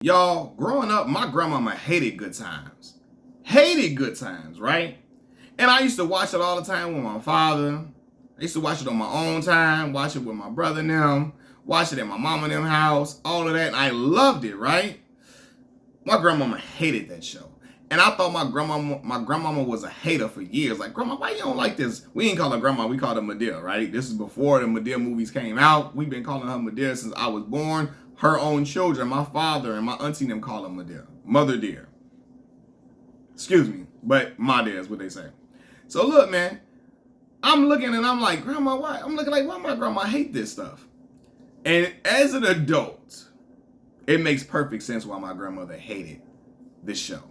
Y'all, growing up, my grandmama hated Good Times. Hated Good Times, right? And I used to watch it all the time with my father. I used to watch it on my own time, watch it with my brother and them, watch it at my mama and them house, all of that. And I loved it, right? My grandmama hated that show. And I thought my grandmama was a hater for years. Like, grandma, why you don't like this? We didn't call her grandma, we called her Medea, right? This is before the Medea movies came out. We've been calling her Medea since I was born. Her own children, my father and my auntie them call her Medea. Mother dear. Excuse me, but my dear is what they say. So look, man, I'm looking and I'm like, grandma, why? I'm looking like, why my grandma hate this stuff? And as an adult, it makes perfect sense why my grandmother hated this show.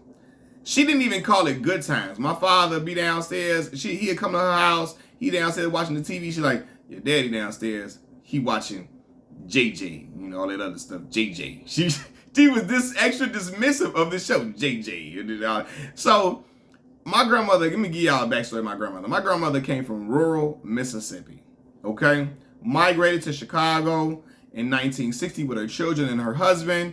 She didn't even call it Good Times. My father be downstairs. He'd come to her house. He downstairs watching the TV. She like, your daddy downstairs. He watching JJ, all that other stuff. JJ. She was this extra dismissive of the show. JJ. So my grandmother, let me give y'all a backstory of my grandmother. My grandmother came from rural Mississippi. Okay? Migrated to Chicago in 1960 with her children and her husband.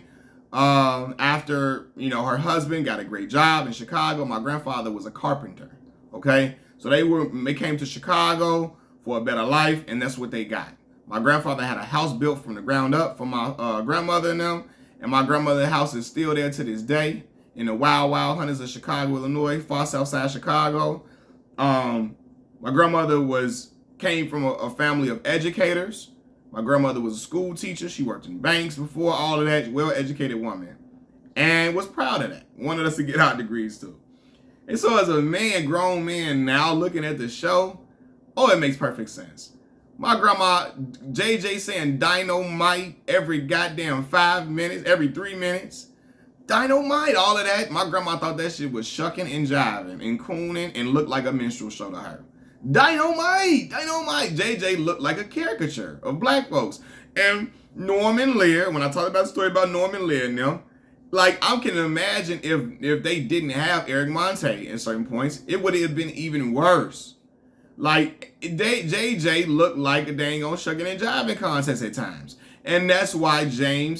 After, her husband got a great job in Chicago, my grandfather was a carpenter. Okay? So they came to Chicago for a better life, and that's what they got. My grandfather had a house built from the ground up for my grandmother and them, and my grandmother's house is still there to this day in the wild, wild hundreds of Chicago, Illinois, far south side Chicago. My grandmother came from a family of educators. My grandmother was a school teacher. She worked in banks before, all of that. Well-educated woman. And was proud of that. Wanted us to get our degrees too. And so as a grown man now looking at the show, it makes perfect sense. My grandma, JJ saying dynamite every goddamn 5 minutes, every 3 minutes. Dynamite, all of that. My grandma thought that shit was shucking and jiving and cooning and looked like a minstrel show to her. Dynamite. JJ looked like a caricature of black folks. And Norman Lear, when I talked about the story about Norman Lear now, like I can imagine if they didn't have Eric Monte in certain points, it would have been even worse. Like JJ looked like a dang on shucking and jiving contest at times. And that's why John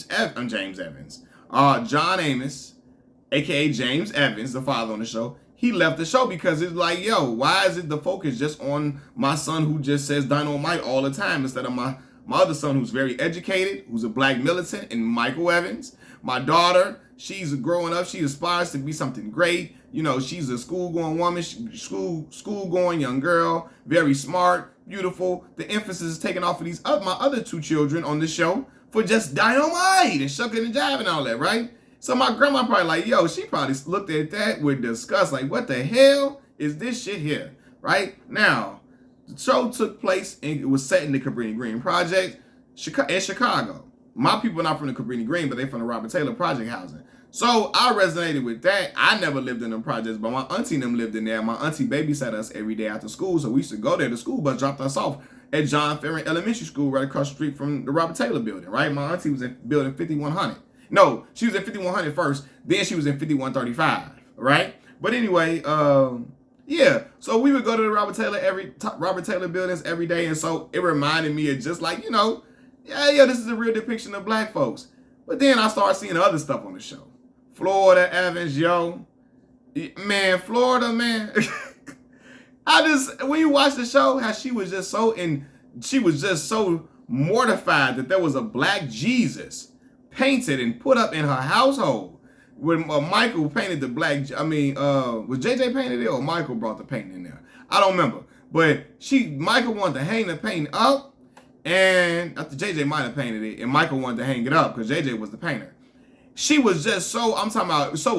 Amos, aka James Evans, the father on the show, he left the show because it's like, yo, why is it the focus just on my son who just says dynamite all the time instead of my other son who's very educated, who's a black militant, and Michael Evans. My daughter, she's growing up. She aspires to be something great. She's a school-going woman, school-going young girl, very smart, beautiful. The emphasis is taken off of my other two children on the show for just dynamite and shucking and jiving and all that, right? So my grandma probably like, yo, she probably looked at that with disgust, like, what the hell is this shit here, right? Now, the show took place and it was set in the Cabrini Green Project in Chicago. My people are not from the Cabrini Green, but they're from the Robert Taylor Project housing. So I resonated with that. I never lived in them projects, but my auntie and them lived in there. My auntie babysat us every day after school, so we used to go there. The school bus dropped us off at John Ferrin Elementary School right across the street from the Robert Taylor building, right? My auntie was in building 5100. No, she was in 5100 first, then she was in 5135, right? But anyway, yeah. So we would go to the Robert Taylor buildings every day, and so it reminded me of just like, this is a real depiction of black folks. But then I started seeing other stuff on the show. Florida Evans, man, Florida, man. When you watch the show, how she was just so mortified that there was a black Jesus painted and put up in her household. When Michael painted the black, was JJ painted it or Michael brought the painting in there? I don't remember. But Michael wanted to hang the painting up, and after JJ might have painted it, and Michael wanted to hang it up because JJ was the painter. She was just so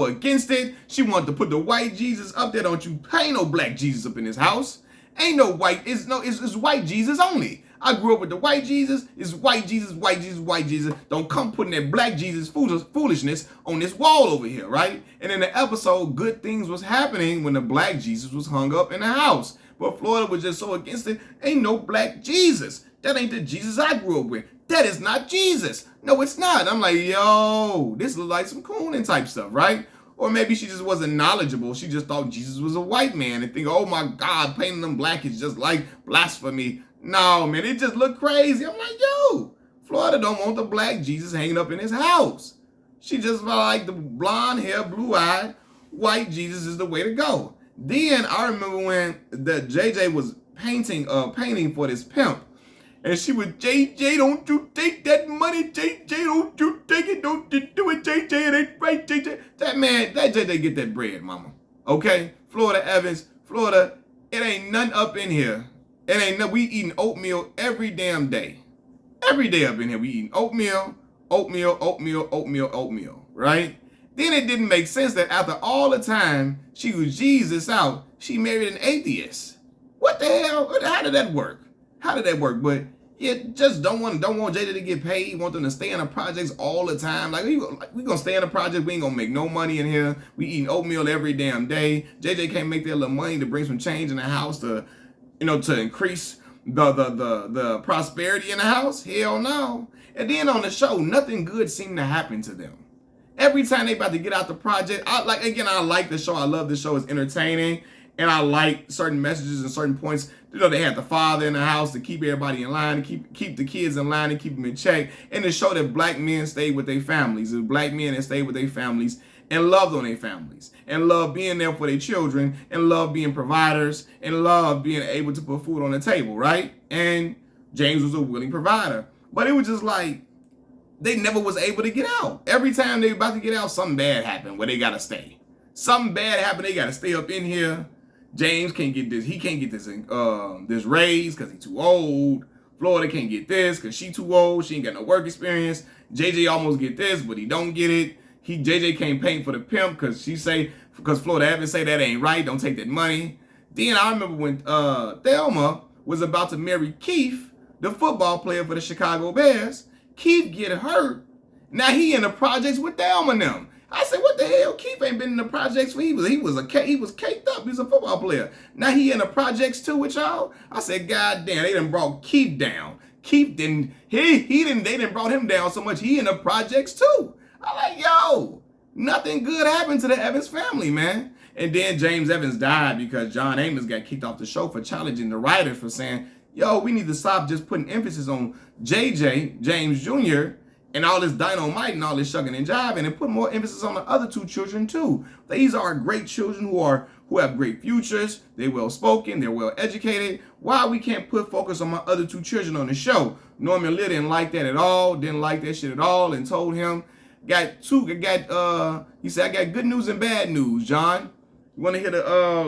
against it. She wanted to put the white Jesus up there. Don't you paint no black Jesus up in this house. Ain't no white, it's white Jesus only. I grew up with the white Jesus. It's white Jesus, white Jesus, white Jesus. Don't come putting that black Jesus foolishness on this wall over here, right? And in the episode, good things was happening when the black Jesus was hung up in the house. But Florida was just so against it. Ain't no black Jesus. That ain't the Jesus I grew up with. That is not Jesus. No, it's not. I'm like, yo, this looks like some cooning type stuff, right? Or maybe she just wasn't knowledgeable. She just thought Jesus was a white man and think, oh my God, painting them black is just like blasphemy. No, man, it just looked crazy. I'm like, yo, Florida don't want the black Jesus hanging up in his house. She just felt like the blonde hair, blue-eyed, white Jesus is the way to go. Then I remember when the JJ was painting for this pimp. And she was, JJ, don't you take that money, JJ, don't you take it, don't you do it, JJ, it ain't right, JJ. That man, that JJ get that bread, mama. Okay? Florida Evans, Florida, it ain't nothing up in here. It ain't nothing, we eating oatmeal every damn day. Every day up in here, we eating oatmeal, right? Then it didn't make sense that after all the time she was Jesus out, she married an atheist. What the hell? How did that work? How did that work? But yeah, just don't want JJ to get paid. Want them to stay in the projects all the time. Like we gonna stay in the project. We ain't gonna make no money in here. We eating oatmeal every damn day. JJ can't make that little money to bring some change in the house to, to increase the prosperity in the house. Hell no. And then on the show, nothing good seemed to happen to them. Every time they about to get out the project, I like the show. I love the show. It's entertaining. And I like certain messages and certain points. They had the father in the house to keep everybody in line, to keep the kids in line and keep them in check. And to show that black men stayed with their families. It was black men that stayed with their families and loved on their families. And loved being there for their children. And loved being providers. And loved being able to put food on the table, right? And James was a willing provider. But it was just like, they never was able to get out. Every time they were about to get out, something bad happened where they got to stay. Something bad happened. They got to stay up in here. James can't get this. He can't get this raise because he's too old. Florida can't get this because she too old. She ain't got no work experience. JJ almost get this, but he don't get it. JJ can't paint for the pimp because Florida Evans say that ain't right. Don't take that money. Then I remember when Thelma was about to marry Keith, the football player for the Chicago Bears. Keith get hurt. Now he in the projects with Thelma and them. I said, what the hell? Keith ain't been in the projects for he was caked up. He's a football player. Now he in the projects too with y'all. I said, God damn, they done brought Keith down. Keith didn't, they didn't brought him down so much. He in the projects too. I like, yo, nothing good happened to the Evans family, man. And then James Evans died because John Amos got kicked off the show for challenging the writers for saying, yo, we need to stop just putting emphasis on JJ, James Jr., and all this dynamite and all this shucking and jiving, and put more emphasis on the other two children too. These are great children who have great futures. They're well spoken. They're well educated. Why we can't put focus on my other two children on the show? Norman Lear didn't like that at all. Didn't like that shit at all, and told him, he said, I got good news and bad news, John. You want to hear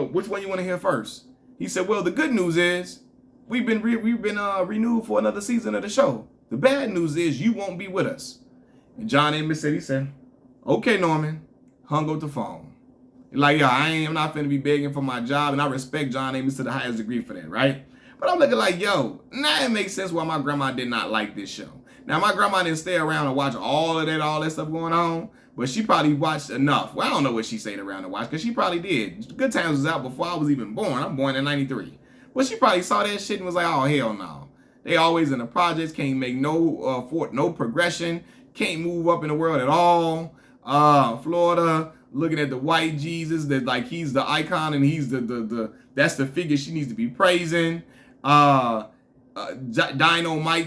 which one you want to hear first? He said, well, the good news is we've been renewed for another season of the show. The bad news is you won't be with us. And John Amos said, okay, Norman, hung up the phone. Like, yo, I'm not finna be begging for my job, and I respect John Amos to the highest degree for that, right? But I'm looking like, yo, now it makes sense why my grandma did not like this show. Now, my grandma didn't stay around and watch all that stuff going on, but she probably watched enough. Well, I don't know what she stayed around to watch, because she probably did. Good Times was out before I was even born. I'm born in 93. But she probably saw that shit and was like, oh, hell no. They always in the projects, can't make no progression, can't move up in the world at all. Florida, looking at the white Jesus, that like he's the icon and he's that's the figure she needs to be praising. Dynamite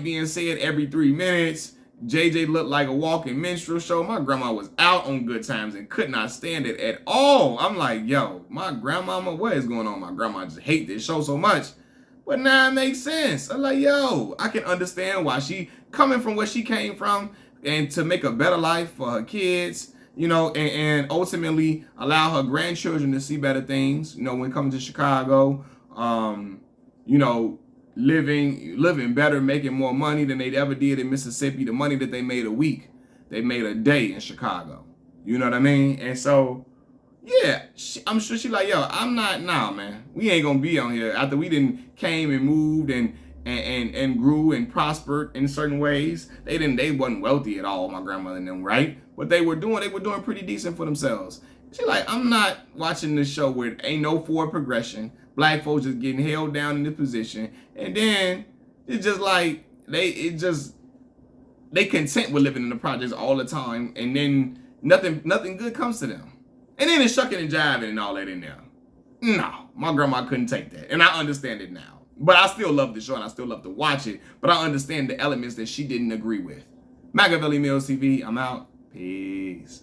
being said every 3 minutes. JJ looked like a walking minstrel show. My grandma was out on Good Times and could not stand it at all. I'm like, yo, my grandmama, what is going on? My grandma just hate this show so much. But now it makes sense. I'm like, yo, I can understand why she coming from where she came from and to make a better life for her kids, and ultimately allow her grandchildren to see better things, when coming to Chicago, living better, making more money than they'd ever did in Mississippi. The money that they made a week, they made a day in Chicago. You know what I mean? And so, yeah, I'm sure she like, yo, I'm not, nah, man. We ain't gonna be on here after we didn't came and moved and grew and prospered in certain ways. They wasn't wealthy at all, my grandmother and them, right? But they were doing pretty decent for themselves. She like, I'm not watching this show where ain't no forward progression. Black folks just getting held down in this position. And then it's just like, they content with living in the projects all the time. And then nothing good comes to them. And then it's shucking and jiving and all that in there. No, my grandma couldn't take that. And I understand it now. But I still love the show and I still love to watch it. But I understand the elements that she didn't agree with. Machiavelli Mills TV, I'm out. Peace.